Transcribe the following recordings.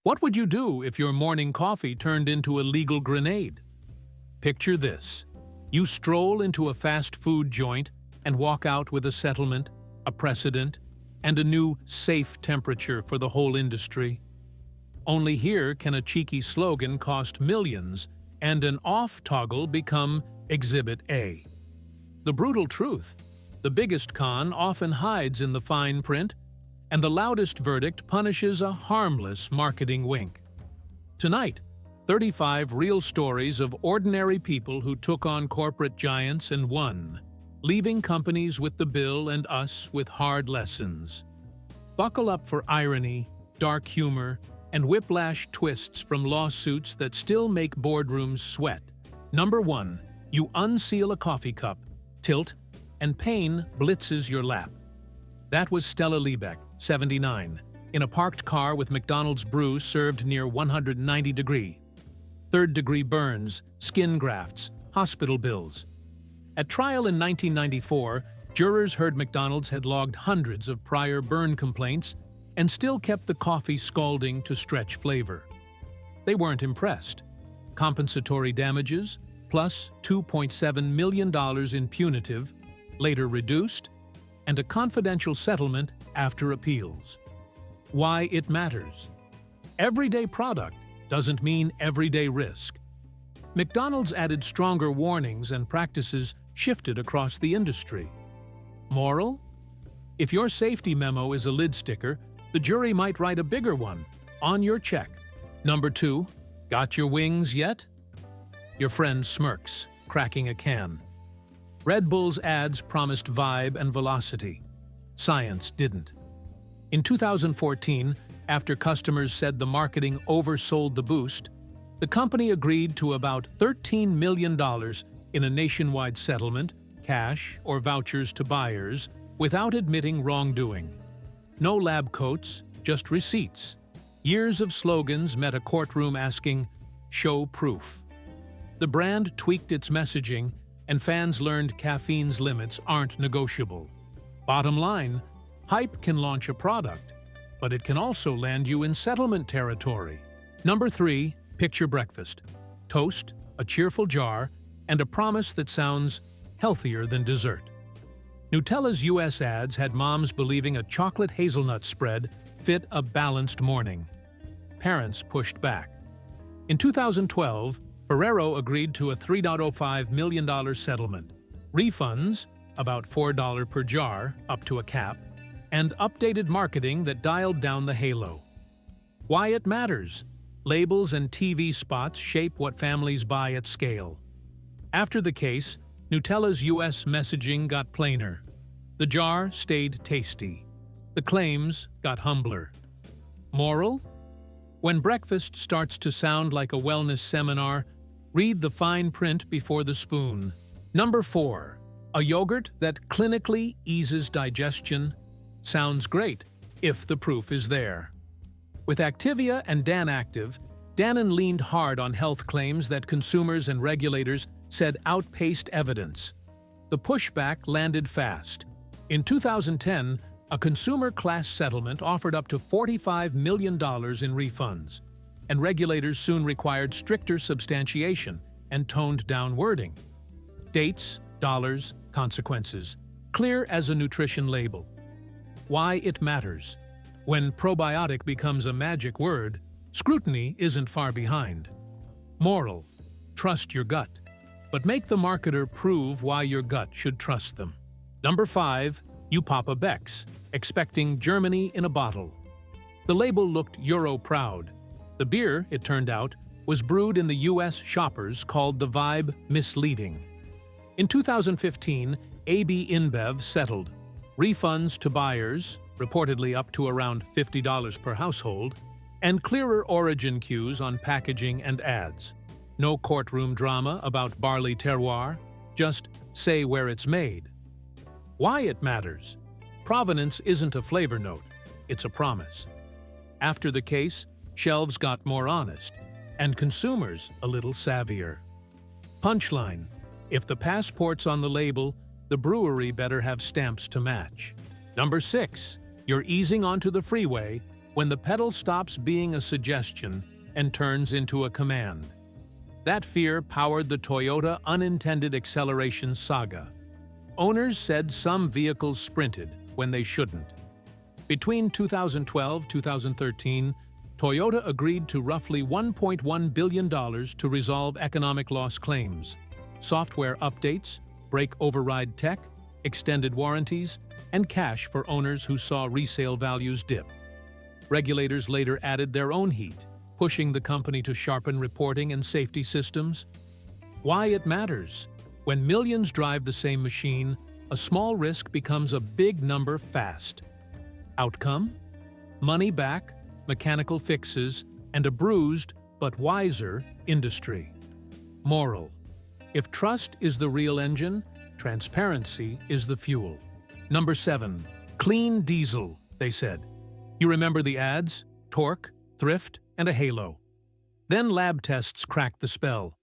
What would you do if your morning coffee turned into a legal grenade? Picture this. You stroll into a fast food joint and walk out with a settlement, a precedent, and a new safe temperature for the whole industry. Only here can a cheeky slogan cost millions and an off toggle become Exhibit A. The brutal truth: the biggest con often hides in the fine print, and the loudest verdict punishes a harmless marketing wink. Tonight, 35 real stories of ordinary people who took on corporate giants and won, leaving companies with the bill and us with hard lessons. Buckle up for irony, dark humor, and whiplash twists from lawsuits that still make boardrooms sweat. Number 1. You unseal a coffee cup, tilt, and pain blitzes your lap. That was Stella Liebeck, 79, in a parked car with McDonald's brew served near 190°. Third-degree burns, skin grafts, hospital bills. At trial in 1994, jurors heard McDonald's had logged hundreds of prior burn complaints and still kept the coffee scalding to stretch flavor. They weren't impressed. Compensatory damages, plus $2.7 million in punitive, later reduced, and a confidential settlement after appeals. Why it matters. Everyday product doesn't mean everyday risk. McDonald's added stronger warnings and practices shifted across the industry. Moral? If your safety memo is a lid sticker, the jury might write a bigger one on your check. Number 2. Got your wings yet? Your friend smirks, cracking a can. Red Bull's ads promised vibe and velocity. Science didn't. In 2014, after customers said the marketing oversold the boost, the company agreed to about $13 million in a nationwide settlement, cash or vouchers to buyers, without admitting wrongdoing. No lab coats, just receipts. Years of slogans met a courtroom asking, "Show proof." The brand tweaked its messaging, and fans learned caffeine's limits aren't negotiable. Bottom line, hype can launch a product, but it can also land you in settlement territory. Number 3, picture breakfast. Toast, a cheerful jar, and a promise that sounds healthier than dessert. Nutella's US ads had moms believing a chocolate hazelnut spread fit a balanced morning. Parents pushed back. In 2012, Ferrero agreed to a $3.05 million settlement, refunds, about $4 per jar, up to a cap, and updated marketing that dialed down the halo. Why it matters. Labels and TV spots shape what families buy at scale. After the case, Nutella's US messaging got plainer. The jar stayed tasty. The claims got humbler. Moral? When breakfast starts to sound like a wellness seminar, read the fine print before the spoon. Number 4. A yogurt that clinically eases digestion. Sounds great, if the proof is there. With Activia and Dan Active, Dannon leaned hard on health claims that consumers and regulators said outpaced evidence. The pushback landed fast. In 2010, a consumer class settlement offered up to $45 million in refunds, and regulators soon required stricter substantiation and toned down wording. Dates, dollars, consequences, clear as a nutrition label. Why it matters. When probiotic becomes a magic word, scrutiny isn't far behind. Moral: trust your gut, but make the marketer prove why your gut should trust them. Number 5. You pop a Beck's, expecting Germany in a bottle. The label looked Euro-proud. The beer, it turned out, was brewed in the US shoppers called the Vibe misleading. In 2015, AB InBev settled. Refunds to buyers, reportedly up to around $50 per household, and clearer origin cues on packaging and ads. No courtroom drama about barley terroir, just say where it's made. Why it matters. Provenance isn't a flavor note, it's a promise. After the case, shelves got more honest, and consumers a little savvier. Punchline: if the passport's on the label, the brewery better have stamps to match. Number 6. You're easing onto the freeway, when the pedal stops being a suggestion and turns into a command. That fear powered the Toyota unintended acceleration saga. Owners said some vehicles sprinted when they shouldn't. Between 2012-2013, Toyota agreed to roughly $1.1 billion to resolve economic loss claims, software updates, brake override tech, extended warranties, and cash for owners who saw resale values dip. Regulators later added their own heat, pushing the company to sharpen reporting and safety systems. Why it matters. When millions drive the same machine, a small risk becomes a big number fast. Outcome? Money back, mechanical fixes, and a bruised, but wiser, industry. Moral: if trust is the real engine, transparency is the fuel. Number 7. Clean diesel, they said. You remember the ads? Torque, thrift, and a halo. Then lab tests cracked the spell.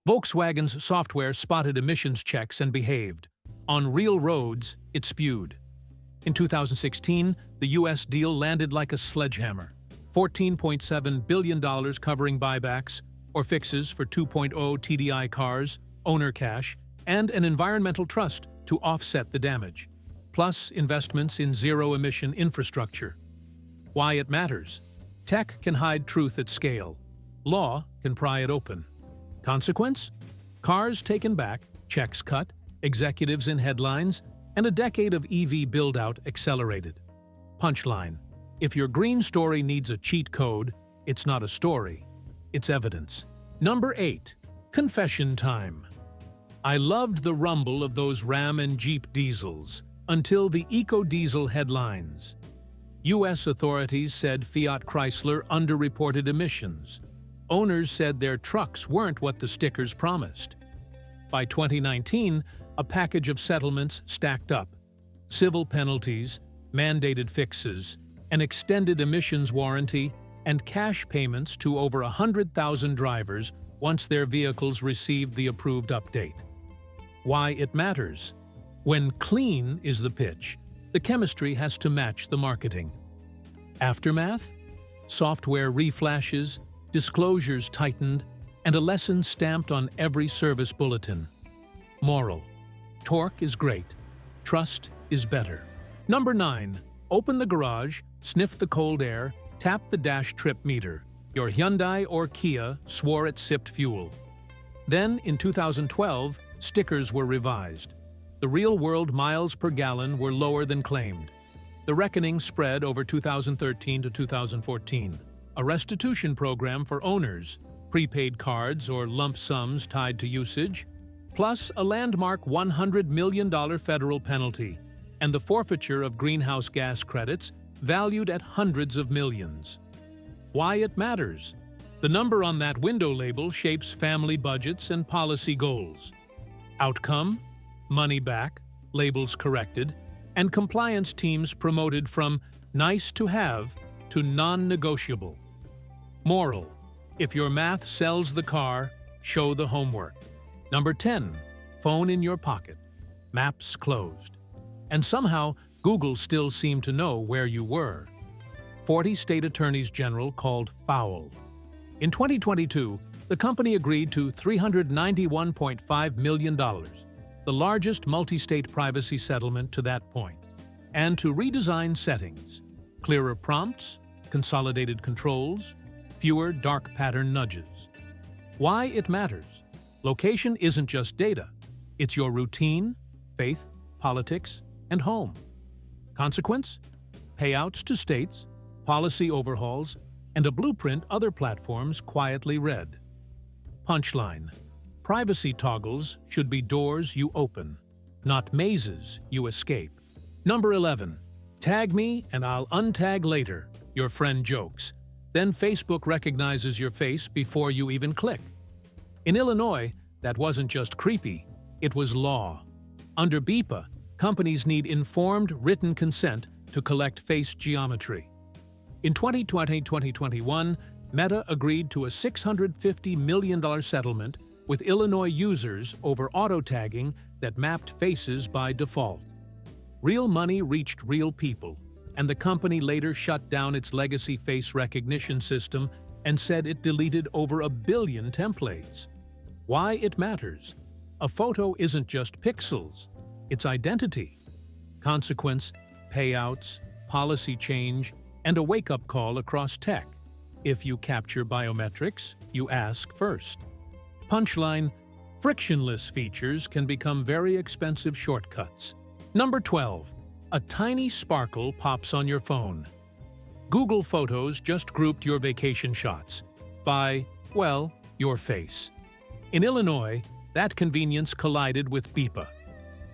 Volkswagen's software spotted emissions checks and behaved. On real roads, it spewed. In 2016, the U.S. deal landed like a sledgehammer. $14.7 billion covering buybacks or fixes for 2.0 TDI cars, owner cash, and an environmental trust to offset the damage, plus investments in zero-emission infrastructure. Why it matters. Tech can hide truth at scale. Law can pry it open. Consequence? Cars taken back, checks cut, executives in headlines, and a decade of EV build-out accelerated. Punchline: if your green story needs a cheat code, it's not a story, it's evidence. Number 8. Confession time. I loved the rumble of those Ram and Jeep diesels until the eco-diesel headlines. U.S. authorities said Fiat Chrysler underreported emissions. Owners said their trucks weren't what the stickers promised. By 2019, a package of settlements stacked up: civil penalties, mandated fixes, an extended emissions warranty, and cash payments to over 100,000 drivers once their vehicles received the approved update. Why it matters. When clean is the pitch, the chemistry has to match the marketing. Aftermath? Software reflashes, disclosures tightened, and a lesson stamped on every service bulletin. Moral: torque is great, trust is better. Number 9. Open the garage, sniff the cold air, tap the dash trip meter. Your Hyundai or Kia swore it sipped fuel. Then, in 2012, stickers were revised. The real-world miles per gallon were lower than claimed. The reckoning spread over 2013 to 2014. A restitution program for owners, prepaid cards or lump sums tied to usage, plus a landmark $100 million federal penalty, and the forfeiture of greenhouse gas credits valued at hundreds of millions. Why it matters. The number on that window label shapes family budgets and policy goals. Outcome? Money back, labels corrected, and compliance teams promoted from nice to have to non-negotiable. Moral: if your math sells the car, show the homework. Number 10. Phone in your pocket. Maps closed. And somehow, Google still seemed to know where you were. 40 state attorneys general called foul. In 2022, the company agreed to $391.5 million, the largest multi-state privacy settlement to that point, and to redesign settings: clearer prompts, consolidated controls, fewer dark pattern nudges. Why it matters. Location isn't just data. It's your routine, faith, politics, and home. Consequence? Payouts to states, policy overhauls, and a blueprint other platforms quietly read. Punchline: privacy toggles should be doors you open, not mazes you escape. Number 11. Tag me and I'll untag later, your friend jokes. Then Facebook recognizes your face before you even click. In Illinois, that wasn't just creepy, it was law. Under BEPA, companies need informed written consent to collect face geometry. In 2020-2021, Meta agreed to a $650 million settlement with Illinois users over auto-tagging that mapped faces by default. Real money reached real people, and the company later shut down its legacy face recognition system and said it deleted over 1 billion templates. Why it matters? A photo isn't just pixels, it's identity. Consequence, payouts, policy change, and a wake-up call across tech. If you capture biometrics, you ask first. Punchline, frictionless features can become very expensive shortcuts. Number 12. A tiny sparkle pops on your phone. Google Photos just grouped your vacation shots by, well, your face. In Illinois, that convenience collided with BIPA.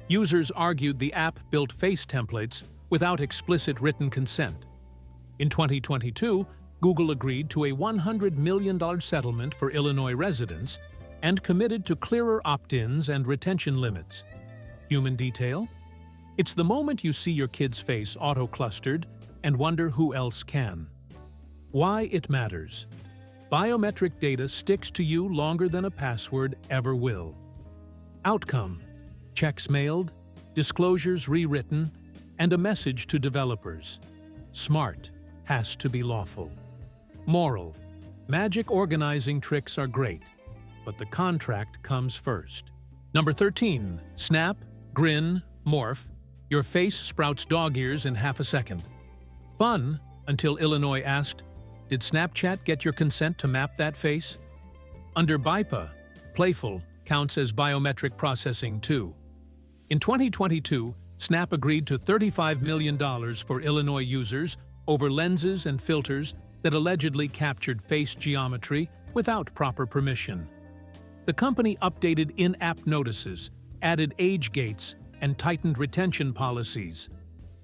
Users argued the app built face templates without explicit written consent. In 2022, Google agreed to a $100 million settlement for Illinois residents and committed to clearer opt-ins and retention limits. Human detail? It's the moment you see your kid's face auto-clustered and wonder who else can. Why it matters. Biometric data sticks to you longer than a password ever will. Outcome: checks mailed, disclosures rewritten, and a message to developers. Smart has to be lawful. Moral: magic organizing tricks are great, but the contract comes first. Number 13. Snap, grin, morph. Your face sprouts dog ears in half a second. Fun, until Illinois asked, did Snapchat get your consent to map that face? Under BIPA, playful counts as biometric processing too. In 2022, Snap agreed to $35 million for Illinois users over lenses and filters that allegedly captured face geometry without proper permission. The company updated in-app notices, added age gates, and tightened retention policies.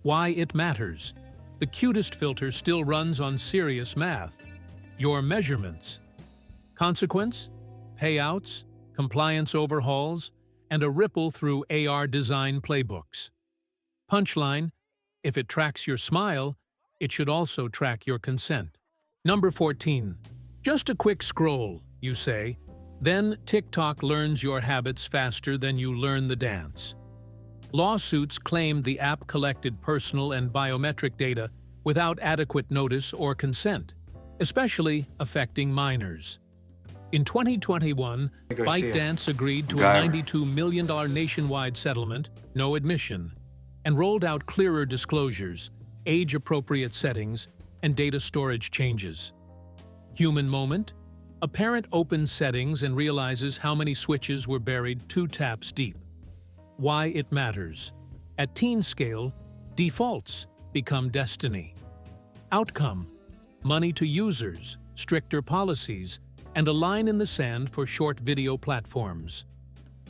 Why it matters. The cutest filter still runs on serious math. Your measurements. Consequence? Payouts, compliance overhauls, and a ripple through AR design playbooks. Punchline: if it tracks your smile, it should also track your consent. Number 14. Just a quick scroll, you say. Then TikTok learns your habits faster than you learn the dance. Lawsuits claimed the app collected personal and biometric data without adequate notice or consent, especially affecting minors. In 2021, ByteDance agreed to a $92 million nationwide settlement, no admission, and rolled out clearer disclosures, age-appropriate settings, and data storage changes. Human moment? A parent opens settings and realizes how many switches were buried 2 taps deep. Why it matters. At teen scale, defaults become destiny. Outcome: money to users, stricter policies, and a line in the sand for short video platforms.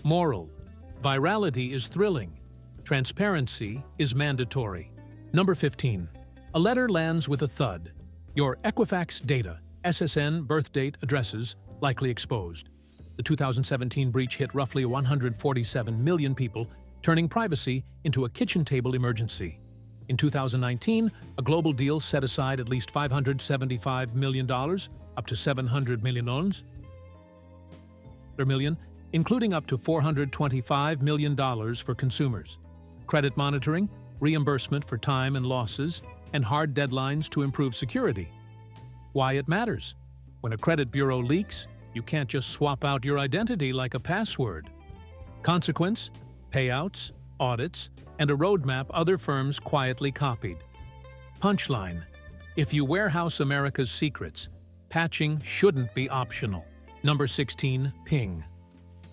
Moral: virality is thrilling. Transparency is mandatory. Number 15. A letter lands with a thud. Your Equifax data, SSN, birth date, addresses, likely exposed. The 2017 breach hit roughly 147 million people, turning privacy into a kitchen table emergency. In 2019, a global deal set aside at least $575 million, up to $700 million, including up to $425 million for consumers. Credit monitoring, reimbursement for time and losses, and hard deadlines to improve security. Why it matters. When a credit bureau leaks, you can't just swap out your identity like a password. Consequence: payouts, audits, and a roadmap other firms quietly copied. Punchline: if you warehouse America's secrets, patching shouldn't be optional. Number 16. Ping.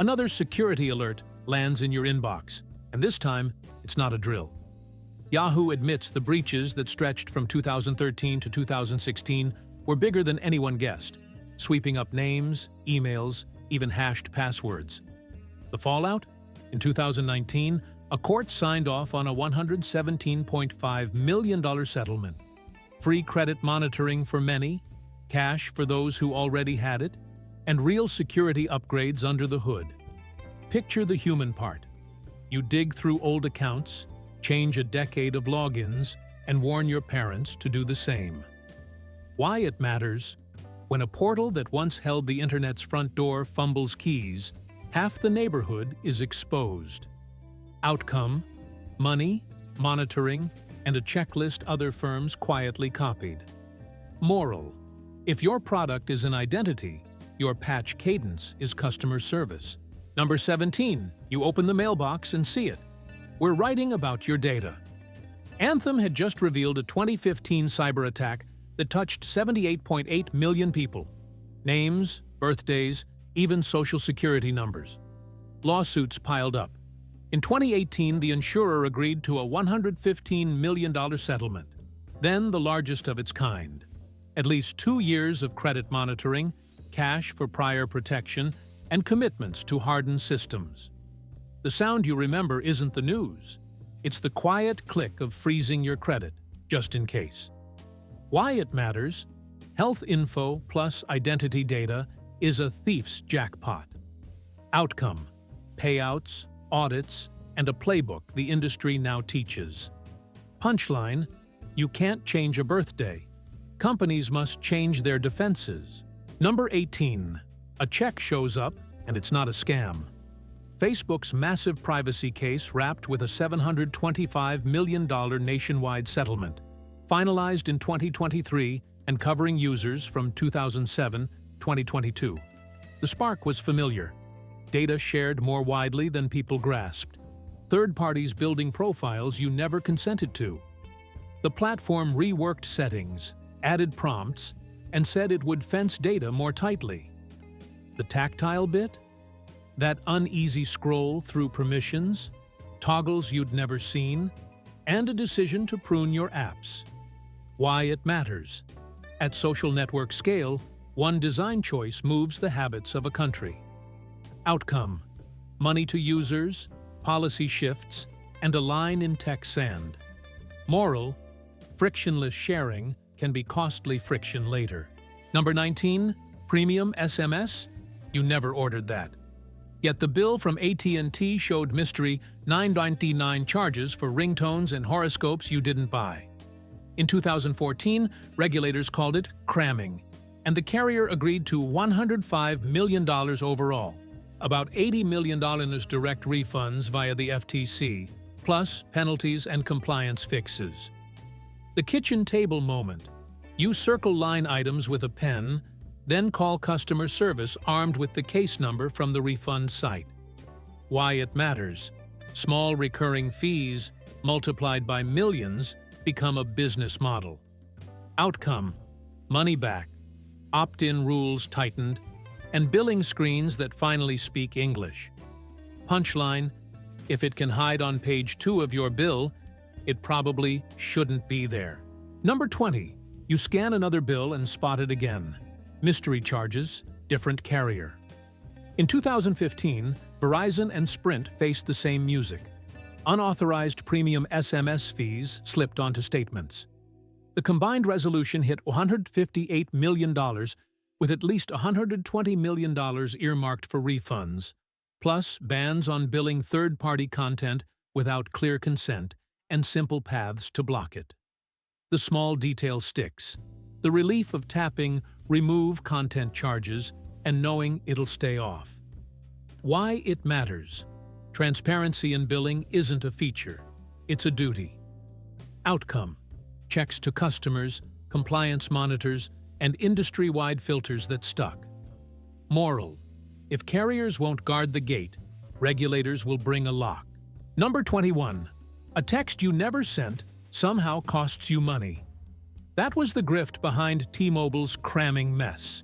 Another security alert lands in your inbox, and this time, it's not a drill. Yahoo admits the breaches that stretched from 2013 to 2016 were bigger than anyone guessed, sweeping up names, emails, even hashed passwords. The fallout? In 2019, a court signed off on a $117.5 million settlement. Free credit monitoring for many, cash for those who already had it, and real security upgrades under the hood. Picture the human part. You dig through old accounts, change a decade of logins, and warn your parents to do the same. Why it matters. When a portal that once held the internet's front door fumbles keys, half the neighborhood is exposed. Outcome: money, monitoring, and a checklist other firms quietly copied. Moral: if your product is an identity, your patch cadence is customer service. Number 17. You open the mailbox and see it. We're writing about your data. Anthem had just revealed a 2015 cyber attack that touched 78.8 million people. Names, birthdays, even social security numbers. Lawsuits piled up. In 2018, the insurer agreed to a $115 million settlement, then the largest of its kind. At least 2 years of credit monitoring, cash for prior protection, and commitments to harden systems. The sound you remember isn't the news. It's the quiet click of freezing your credit, just in case. Why it matters? Health info plus identity data is a thief's jackpot. Outcome: payouts, audits, and a playbook the industry now teaches. Punchline: you can't change a birthday. Companies must change their defenses. Number 18. A check shows up, and it's not a scam. Facebook's massive privacy case wrapped with a $725 million nationwide settlement, finalized in 2023 and covering users from 2007-2022. The spark was familiar. Data shared more widely than people grasped. Third parties building profiles you never consented to. The platform reworked settings, added prompts, and said it would fence data more tightly. The tactile bit? That uneasy scroll through permissions, toggles you'd never seen, and a decision to prune your apps. Why it matters. At social network scale, one design choice moves the habits of a country. Outcome: money to users, policy shifts, and a line in tech sand. Moral: frictionless sharing can be costly friction later. Number 19. Premium SMS? You never ordered that. Yet the bill from AT&T showed mystery $9.99 charges for ringtones and horoscopes you didn't buy. In 2014, regulators called it cramming, and the carrier agreed to $105 million overall, about $80 million as direct refunds via the FTC, plus penalties and compliance fixes. The kitchen table moment. You circle line items with a pen, then call customer service armed with the case number from the refund site. Why it matters. Small recurring fees, multiplied by millions, become a business model. Outcome: money back, opt-in rules tightened, and billing screens that finally speak English. Punchline: if it can hide on page 2 of your bill, it probably shouldn't be there. Number 20. You scan another bill and spot it again. Mystery charges, different carrier. In 2015, Verizon and Sprint faced the same music. Unauthorized premium SMS fees slipped onto statements. The combined resolution hit $158 million, with at least $120 million earmarked for refunds, plus bans on billing third-party content without clear consent and simple paths to block it. The small detail sticks. The relief of tapping remove content charges and knowing it'll stay off. Why it matters. Transparency in billing isn't a feature, it's a duty. Outcome: checks to customers, compliance monitors, and industry-wide filters that stuck. Moral: if carriers won't guard the gate, regulators will bring a lock. Number 21. A text you never sent somehow costs you money. That was the grift behind T-Mobile's cramming mess.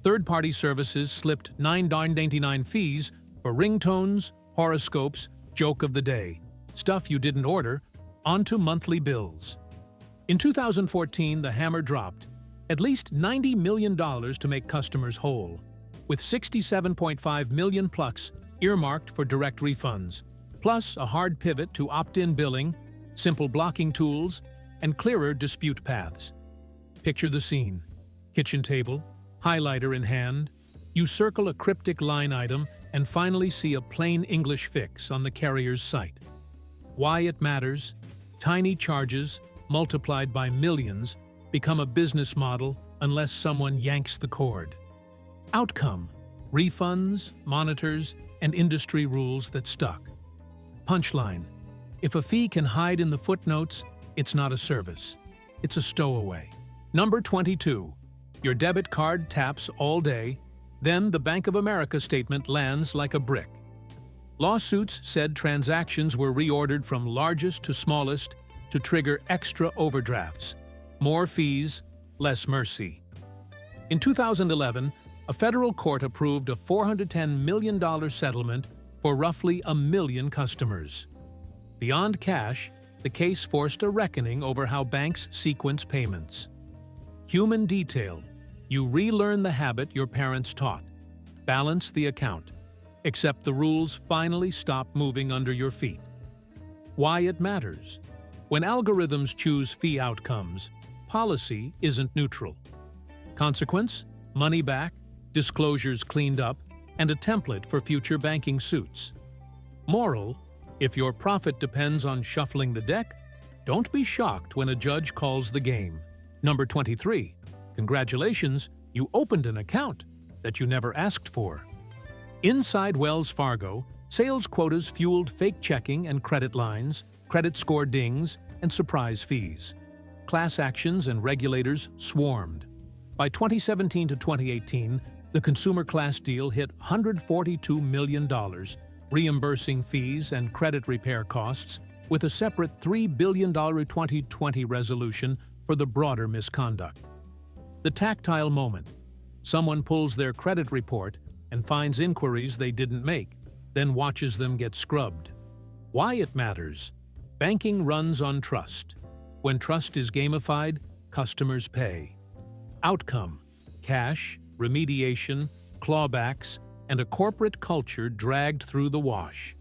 Third-party services slipped $9.99 fees for ringtones, horoscopes, joke of the day, stuff you didn't order, onto monthly bills. In 2014, the hammer dropped, at least $90 million to make customers whole, with $67.5 million plus earmarked for direct refunds, plus a hard pivot to opt-in billing, simple blocking tools, and clearer dispute paths. Picture the scene. Kitchen table, highlighter in hand, you circle a cryptic line item and finally see a plain English fix on the carrier's site. Why it matters. Tiny charges, multiplied by millions, become a business model unless someone yanks the cord. Outcome: refunds, monitors, and industry rules that stuck. Punchline: if a fee can hide in the footnotes, It's not a service. It's a stowaway. Number 22. Your debit card taps all day, then the Bank of America statement lands like a brick. Lawsuits said transactions were reordered from largest to smallest to trigger extra overdrafts. More fees, less mercy. In 2011, a federal court approved a $410 million settlement for roughly 1 million customers. Beyond cash, the case forced a reckoning over how banks sequence payments. Human detail. You relearn the habit your parents taught. Balance the account. Except the rules finally stop moving under your feet. Why it matters. When algorithms choose fee outcomes, policy isn't neutral. Consequence? Money back, disclosures cleaned up, and a template for future banking suits. Moral: if your profit depends on shuffling the deck, don't be shocked when a judge calls the game. Number 23. Congratulations, you opened an account that you never asked for. Inside Wells Fargo, sales quotas fueled fake checking and credit lines, credit score dings, and surprise fees. Class actions and regulators swarmed. By 2017 to 2018, the consumer class deal hit $142 million, reimbursing fees and credit repair costs, with a separate $3 billion 2020 resolution for the broader misconduct. The tactile moment. Someone pulls their credit report and finds inquiries they didn't make, then watches them get scrubbed. Why it matters. Banking runs on trust. When trust is gamified, customers pay. Outcome: cash, remediation, clawbacks, and a corporate culture dragged through the wash.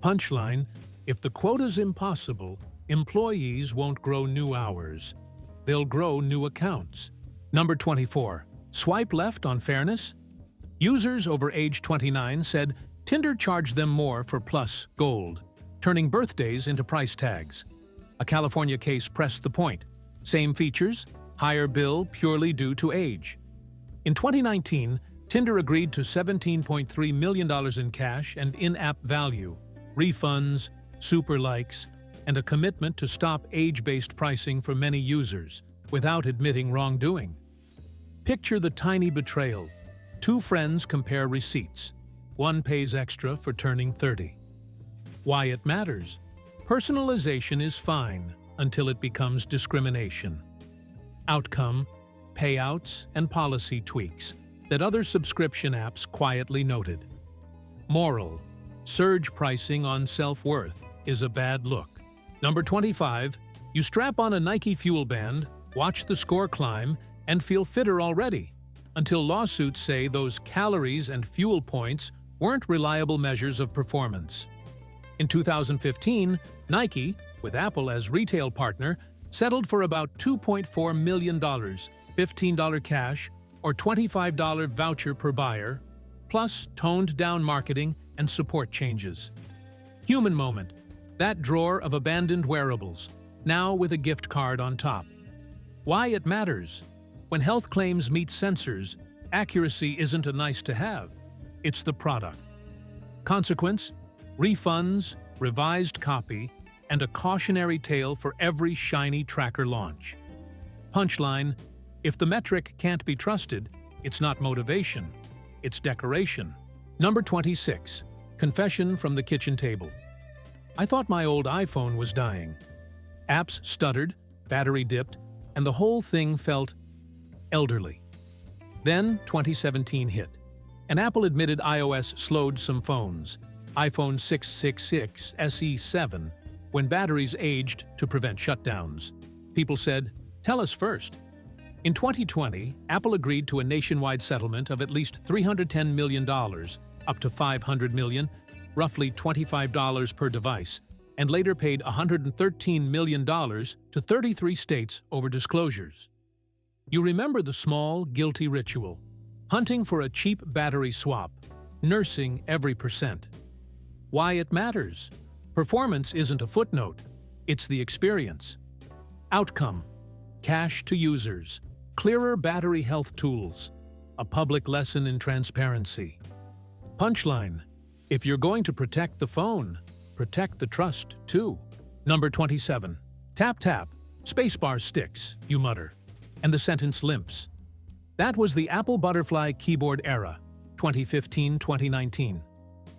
Punchline: if the quota's impossible, employees won't grow new hours. They'll grow new accounts. Number 24. Swipe left on fairness? Users over age 29 said Tinder charged them more for Plus Gold, turning birthdays into price tags. A California case pressed the point. Same features, higher bill purely due to age. In 2019, Tinder agreed to $17.3 million in cash and in-app value, refunds, super likes, and a commitment to stop age-based pricing for many users without admitting wrongdoing. Picture the tiny betrayal. Two friends compare receipts. One pays extra for turning 30. Why it matters. Personalization is fine until it becomes discrimination. Outcome: payouts and policy tweaks that other subscription apps quietly noted. Moral: surge pricing on self-worth is a bad look. Number 25. You strap on a Nike Fuel Band, watch the score climb, and feel fitter already, until lawsuits say those calories and fuel points weren't reliable measures of performance. In 2015, Nike, with Apple as retail partner, settled for about $2.4 million, $15 cash, or $25 voucher per buyer, plus toned-down marketing and support changes. Human moment. That drawer of abandoned wearables, now with a gift card on top. Why it matters. When health claims meet sensors, accuracy isn't a nice-to-have. It's the product. Consequence: refunds, revised copy, and a cautionary tale for every shiny tracker launch. Punchline: if the metric can't be trusted, it's not motivation, it's decoration. Number 26. Confession from the kitchen table. I thought my old iPhone was dying. Apps stuttered, battery dipped, and the whole thing felt elderly. Then 2017 hit, and Apple admitted iOS slowed some phones, iPhone 666 SE7, when batteries aged to prevent shutdowns. People said, "Tell us first." In 2020, Apple agreed to a nationwide settlement of at least $310 million, up to $500 million, roughly $25 per device, and later paid $113 million to 33 states over disclosures. You remember the small, guilty ritual, hunting for a cheap battery swap, nursing every percent. Why it matters. Performance isn't a footnote, it's the experience. Outcome: cash to users, clearer battery health tools, a public lesson in transparency. Punchline: if you're going to protect the phone, protect the trust too. Number 27. Tap tap, spacebar sticks, you mutter, and the sentence limps. That was the Apple Butterfly keyboard era, 2015-2019.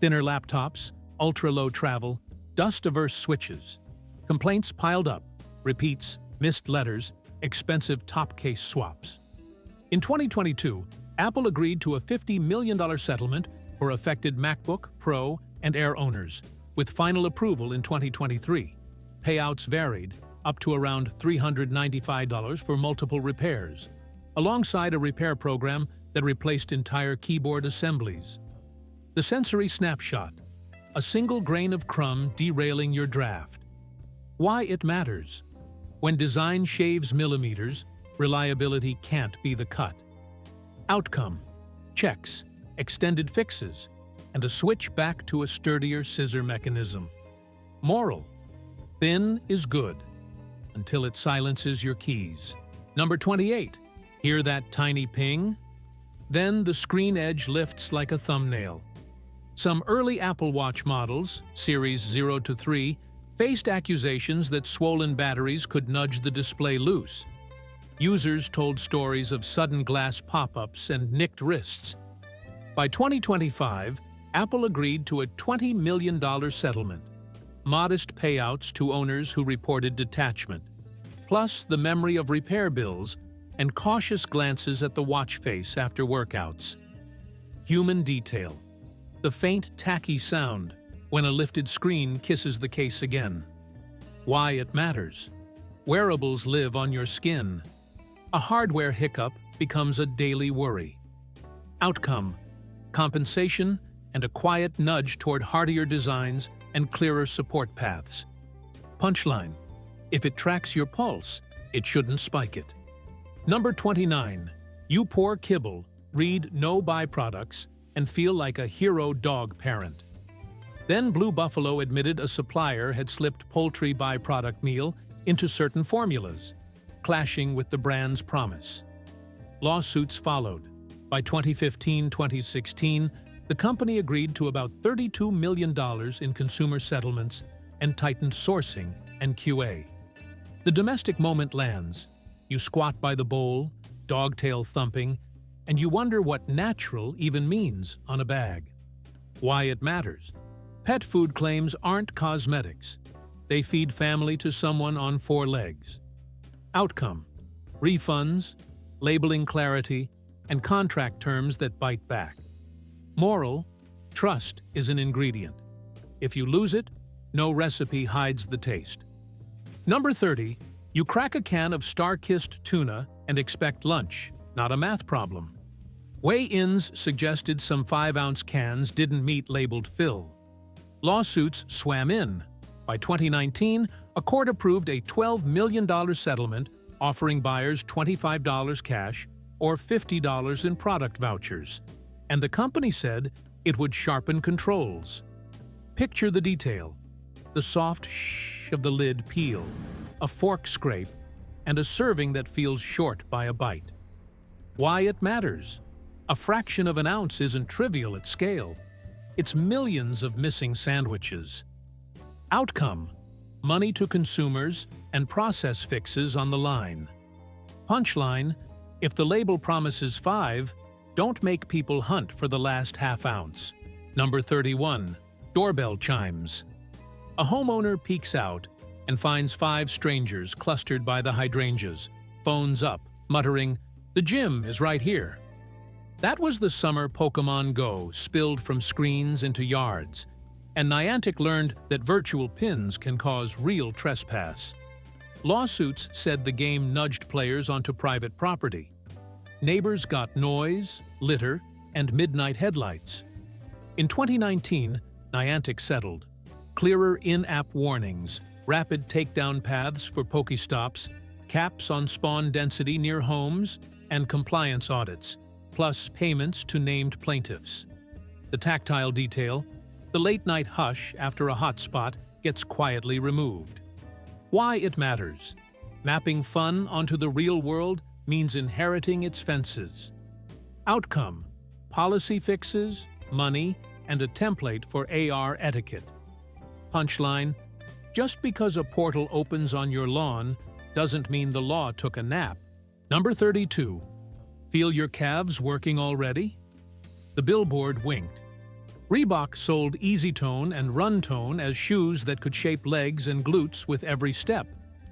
Thinner laptops, ultra-low travel, dust-averse switches. Complaints piled up, repeats, missed letters, expensive top case swaps. In 2022, Apple agreed to a $50 million settlement for affected MacBook, Pro, and Air owners, with final approval in 2023. Payouts varied, up to around $395 for multiple repairs, alongside a repair program that replaced entire keyboard assemblies. The sensory snapshot, a single grain of crumb derailing your draft. Why it matters. When design shaves millimeters, reliability can't be the cut. Outcome, checks, extended fixes, and a switch back to a sturdier scissor mechanism. Moral, thin is good, until it silences your keys. Number 28, hear that tiny ping? Then the screen edge lifts like a thumbnail. Some early Apple Watch models, Series 0 to 3, faced accusations that swollen batteries could nudge the display loose. Users told stories of sudden glass pop-ups and nicked wrists. By 2025, Apple agreed to a $20 million settlement, modest payouts to owners who reported detachment, plus the memory of repair bills and cautious glances at the watch face after workouts. Human detail, the faint tacky sound when a lifted screen kisses the case again. Why it matters. Wearables live on your skin. A hardware hiccup becomes a daily worry. Outcome, compensation, and a quiet nudge toward hardier designs and clearer support paths. Punchline, if it tracks your pulse, it shouldn't spike it. Number 29, you pour kibble, read no byproducts, and feel like a hero dog parent. Then Blue Buffalo admitted a supplier had slipped poultry byproduct meal into certain formulas, clashing with the brand's promise. Lawsuits followed. By 2015-2016, the company agreed to about $32 million in consumer settlements and tightened sourcing and QA. The domestic moment lands. You squat by the bowl, dogtail thumping, and you wonder what natural even means on a bag. Why it matters. Pet food claims aren't cosmetics. They feed family to someone on 4 legs. Outcome, refunds, labeling clarity, and contract terms that bite back. Moral, trust is an ingredient. If you lose it, no recipe hides the taste. Number 30, you crack a can of star-kissed tuna and expect lunch, not a math problem. Weigh-ins suggested some 5-ounce cans didn't meet labeled fill. Lawsuits swam in. By 2019, a court approved a $12 million settlement offering buyers $25 cash or $50 in product vouchers, and the company said it would sharpen controls. Picture the detail: the soft shh of the lid peel, a fork scrape, and a serving that feels short by a bite. Why it matters. A fraction of an ounce isn't trivial at scale. It's millions of missing sandwiches. Outcome, money to consumers and process fixes on the line. Punchline, if the label promises 5, don't make people hunt for the last half ounce. Number 31, doorbell chimes. A homeowner peeks out and finds 5 strangers clustered by the hydrangeas, phones up, muttering, "The gym is right here." That was the summer Pokémon Go spilled from screens into yards, and Niantic learned that virtual pins can cause real trespass. Lawsuits said the game nudged players onto private property. Neighbors got noise, litter, and midnight headlights. In 2019, Niantic settled. Clearer in-app warnings, rapid takedown paths for Pokestops, caps on spawn density near homes, and compliance audits, plus payments to named plaintiffs. The tactile detail, the late-night hush after a hotspot, gets quietly removed. Why it matters. Mapping fun onto the real world means inheriting its fences. Outcome, policy fixes, money, and a template for AR etiquette. Punchline, Just because a portal opens on your lawn doesn't mean the law took a nap. Number 32. Feel your calves working already? The billboard winked. Reebok sold Easy Tone and Run Tone as shoes that could shape legs and glutes with every step,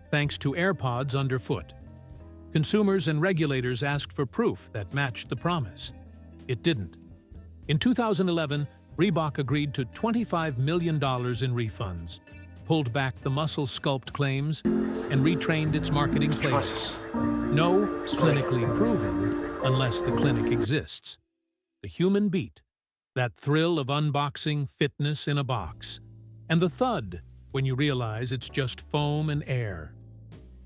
thanks to AirPods underfoot. Consumers and regulators asked for proof that matched the promise. It didn't. In 2011, Reebok agreed to $25 million in refunds, pulled back the muscle sculpt claims, and retrained its marketing playbook. No clinically proven unless the clinic exists. The human beat, that thrill of unboxing fitness in a box, and the thud when you realize it's just foam and air.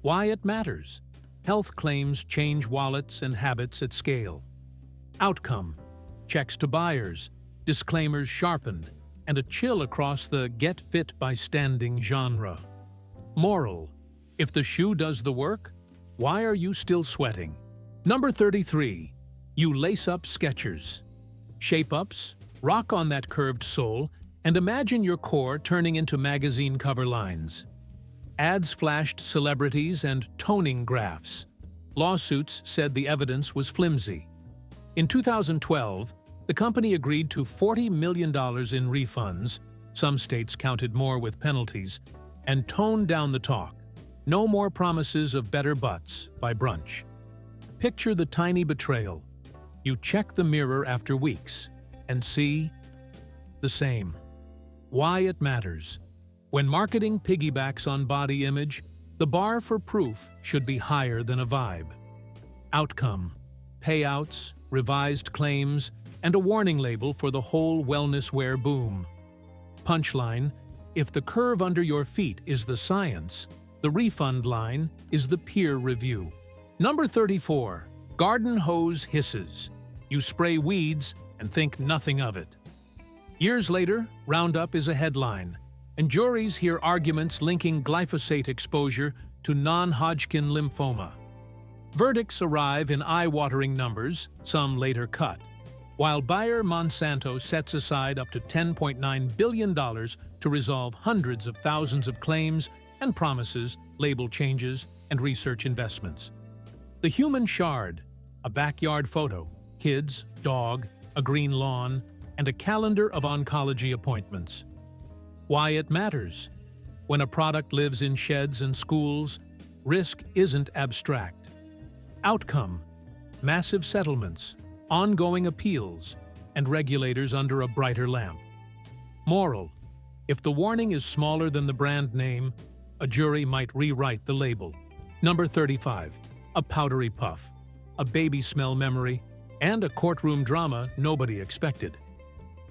Why it matters. Health claims change wallets and habits at scale. Outcome. Checks to buyers, disclaimers sharpened, and a chill across the get fit by standing genre. Moral. If the shoe does the work, why are you still sweating? Number 33. You lace up Skechers. Shape-ups, rock on that curved sole, and imagine your core turning into magazine cover lines. Ads flashed celebrities and toning graphs. Lawsuits said the evidence was flimsy. In 2012, the company agreed to $40 million in refunds, some states counted more with penalties, and toned down the talk. No more promises of better butts by brunch. Picture the tiny betrayal. You check the mirror after weeks and see the same. Why it matters. When marketing piggybacks on body image, the bar for proof should be higher than a vibe. Outcome. Payouts, revised claims, and a warning label for the whole wellness wear boom. Punchline. If the curve under your feet is the science, the refund line is the peer review. Number 34. Garden hose hisses. You spray weeds and think nothing of it. Years later, Roundup is a headline, and juries hear arguments linking glyphosate exposure to non-Hodgkin lymphoma. Verdicts arrive in eye-watering numbers, some later cut, while Bayer Monsanto sets aside up to $10.9 billion to resolve hundreds of thousands of claims and promises, label changes, and research investments. The human shard, a backyard photo, kids, dog, a green lawn, and a calendar of oncology appointments. Why it matters. When a product lives in sheds and schools, risk isn't abstract. Outcome. Massive settlements, ongoing appeals, and regulators under a brighter lamp. Moral. If the warning is smaller than the brand name, a jury might rewrite the label. Number 35. A powdery puff, a baby smell memory, and a courtroom drama nobody expected.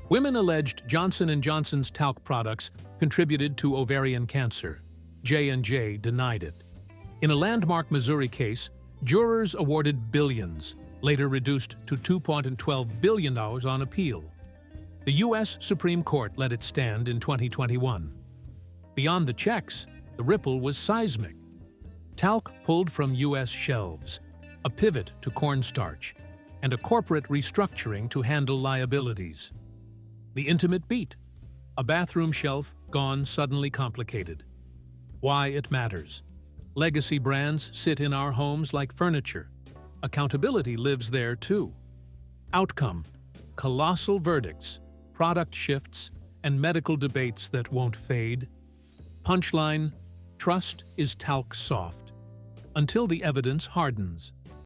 Women alleged Johnson & Johnson's talc products contributed to ovarian cancer. J&J denied it. In a landmark Missouri case, jurors awarded billions, later reduced to $2.12 billion on appeal. The U.S. Supreme Court let it stand in 2021. Beyond the checks, the ripple was seismic. Talc pulled from U.S. shelves, a pivot to cornstarch, and a corporate restructuring to handle liabilities. The intimate beat. A bathroom shelf gone suddenly complicated. Why it matters. Legacy brands sit in our homes like furniture. Accountability lives there too. Outcome. Colossal verdicts, product shifts, and medical debates that won't fade. Punchline. Trust is talc soft. Until the evidence hardens.